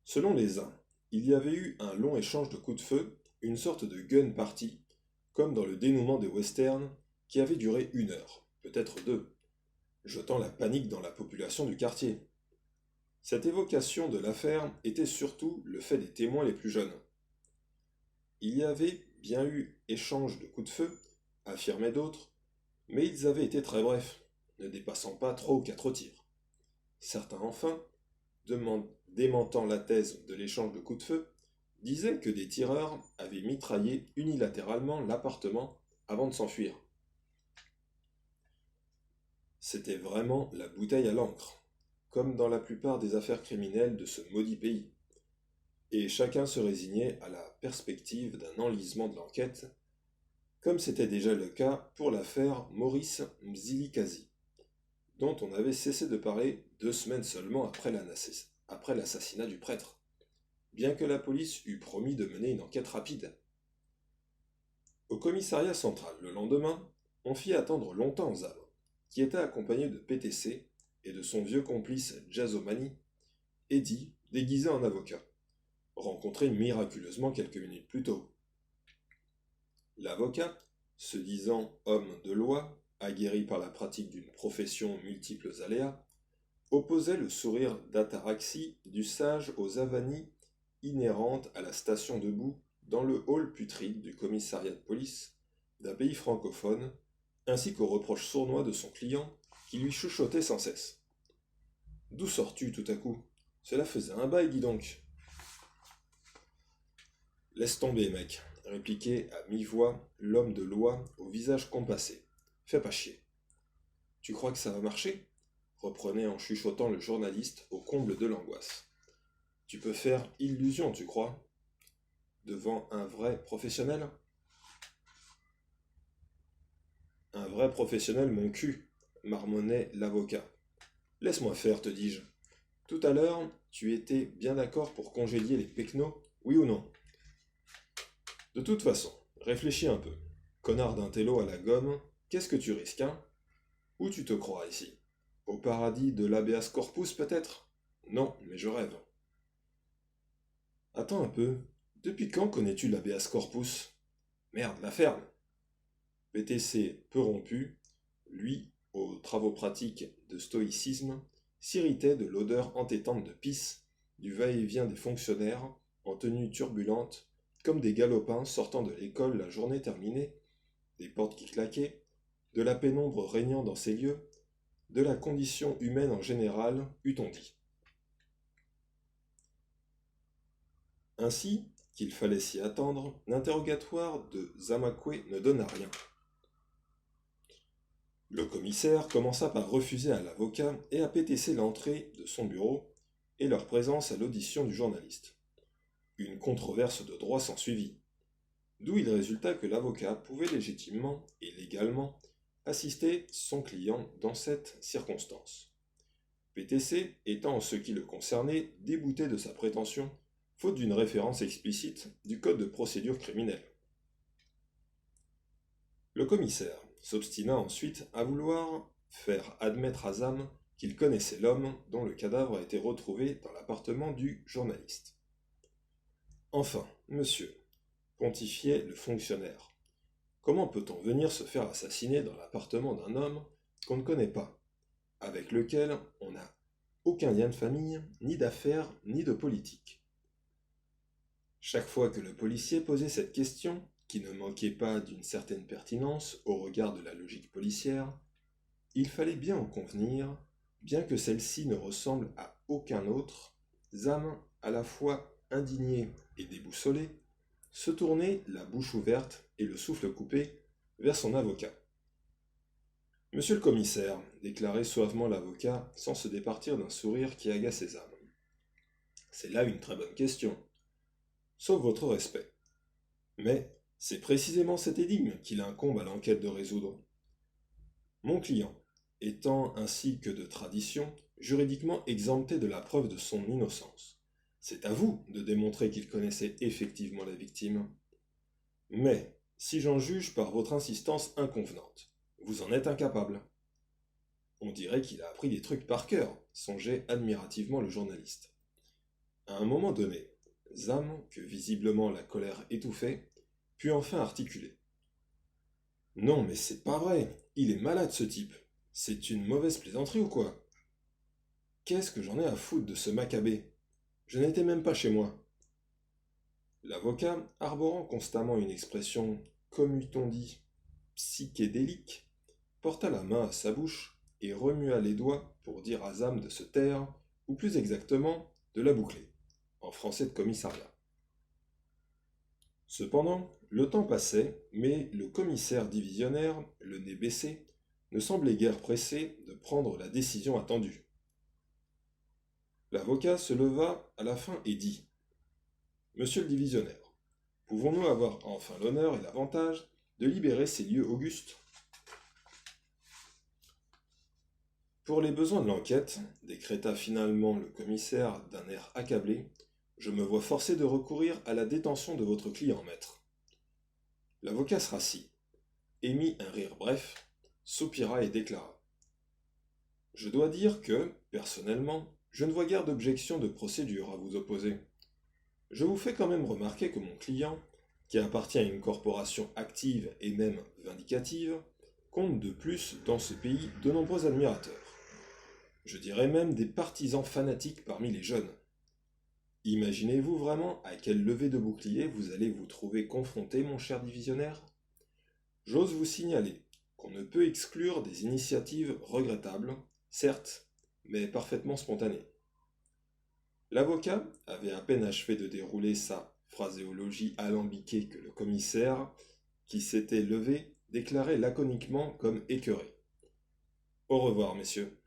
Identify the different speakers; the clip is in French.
Speaker 1: Selon les uns, il y avait eu un long échange de coups de feu, une sorte de gun party, comme dans le dénouement des westerns, qui avait duré 1 heure, peut-être 2, jetant la panique dans la population du quartier. Cette évocation de l'affaire était surtout le fait des témoins les plus jeunes. Il y avait bien eu échange de coups de feu, affirmaient d'autres, mais ils avaient été très brefs, ne dépassant pas 3 ou 4 tirs. Certains enfin, démentant la thèse de l'échange de coups de feu, disaient que des tireurs avaient mitraillé unilatéralement l'appartement avant de s'enfuir. C'était vraiment la bouteille à l'encre, comme dans la plupart des affaires criminelles de ce maudit pays, et chacun se résignait à la perspective d'un enlisement de l'enquête, comme c'était déjà le cas pour l'affaire Maurice Mzilikazi, dont on avait cessé de parler 2 semaines seulement après l'assassinat du prêtre, bien que la police eût promis de mener une enquête rapide. Au commissariat central, le lendemain, on fit attendre longtemps Zam, qui était accompagné de PTC et de son vieux complice Jazzomani, Eddie, déguisé en avocat, rencontré miraculeusement quelques minutes plus tôt. L'avocat, se disant homme de loi, aguerri par la pratique d'une profession multiples aléas, opposait le sourire d'ataraxie du sage aux avanies inhérentes à la station debout dans le hall putride du commissariat de police d'un pays francophone, ainsi qu'aux reproches sournois de son client qui lui chuchotait sans cesse. D'où sors-tu tout à coup? Cela faisait un bail, dis donc. Laisse tomber, mec, répliquait à mi-voix l'homme de loi au visage compassé. Fais pas chier. Tu crois que ça va marcher? Reprenait en chuchotant le journaliste au comble de l'angoisse. Tu peux faire illusion, tu crois? Devant un vrai professionnel? Un vrai professionnel, mon cul, marmonnait l'avocat. Laisse-moi faire, te dis-je. Tout à l'heure, tu étais bien d'accord pour congédier les pecnos, oui ou non? De toute façon, réfléchis un peu. Connard d'un télo à la gomme, qu'est-ce que tu risques, hein? Où tu te crois ici? Au paradis de l'habeas corpus, peut-être? Non, mais je rêve. Attends un peu. Depuis quand connais-tu l'habeas corpus? Merde, la ferme! PTC peu rompu, lui, aux travaux pratiques de stoïcisme, s'irritait de l'odeur entêtante de pisse, du va-et-vient des fonctionnaires, en tenue turbulente, comme des galopins sortant de l'école la journée terminée, des portes qui claquaient, de la pénombre régnant dans ces lieux, de la condition humaine en général, eût-on dit. Ainsi, qu'il fallait s'y attendre, l'interrogatoire de Zamakwe ne donna rien. Le commissaire commença par refuser à l'avocat et à PTC l'entrée de son bureau et leur présence à l'audition du journaliste. Une controverse de droit s'ensuivit, d'où il résulta que l'avocat pouvait légitimement et légalement assister son client dans cette circonstance. PTC étant en ce qui le concernait débouté de sa prétention, faute d'une référence explicite du code de procédure criminelle. Le commissaire s'obstina ensuite à vouloir faire admettre à Zam qu'il connaissait l'homme dont le cadavre a été retrouvé dans l'appartement du journaliste. Enfin, monsieur, pontifiait le fonctionnaire, comment peut-on venir se faire assassiner dans l'appartement d'un homme qu'on ne connaît pas, avec lequel on n'a aucun lien de famille, ni d'affaires, ni de politique? Chaque fois que le policier posait cette question, qui ne manquait pas d'une certaine pertinence au regard de la logique policière, il fallait bien en convenir, bien que celle-ci ne ressemble à aucun autre, Zam, à la fois indigné et déboussolé, se tournait la bouche ouverte et le souffle coupé vers son avocat. Monsieur le commissaire, déclarait suavement l'avocat sans se départir d'un sourire qui agaçait Zam. C'est là une très bonne question, sauf votre respect. Mais c'est précisément cette énigme qu'il incombe à l'enquête de résoudre. Mon client, étant ainsi que de tradition, juridiquement exempté de la preuve de son innocence, c'est à vous de démontrer qu'il connaissait effectivement la victime. Mais, si j'en juge par votre insistance inconvenante, vous en êtes incapable. On dirait qu'il a appris des trucs par cœur, songeait admirativement le journaliste. À un moment donné, Zam, que visiblement la colère étouffait, put enfin articuler. Non, mais c'est pas vrai, il est malade ce type. C'est une mauvaise plaisanterie ou quoi? Qu'est-ce que j'en ai à foutre de ce Maccabée? Je n'étais même pas chez moi. L'avocat, arborant constamment une expression, comme eût-on dit, psychédélique, porta la main à sa bouche et remua les doigts pour dire à Zam de se taire, ou plus exactement, de la boucler, en français de commissariat. Cependant, le temps passait, mais le commissaire divisionnaire, le nez baissé, ne semblait guère pressé de prendre la décision attendue. L'avocat se leva à la fin et dit: Monsieur le divisionnaire, pouvons-nous avoir enfin l'honneur et l'avantage de libérer ces lieux augustes? Pour les besoins de l'enquête, décréta finalement le commissaire d'un air accablé, je me vois forcé de recourir à la détention de votre client, maître. L'avocat se rassit, émit un rire bref, soupira et déclara: Je dois dire que, personnellement, je ne vois guère d'objection de procédure à vous opposer. Je vous fais quand même remarquer que mon client, qui appartient à une corporation active et même vindicative, compte de plus dans ce pays de nombreux admirateurs. Je dirais même des partisans fanatiques parmi les jeunes. Imaginez-vous vraiment à quel lever de bouclier vous allez vous trouver confronté, mon cher divisionnaire? J'ose vous signaler qu'on ne peut exclure des initiatives regrettables, certes, mais parfaitement spontanées. L'avocat avait à peine achevé de dérouler sa phraséologie alambiquée que le commissaire, qui s'était levé, déclarait laconiquement comme écœuré. Au revoir, messieurs.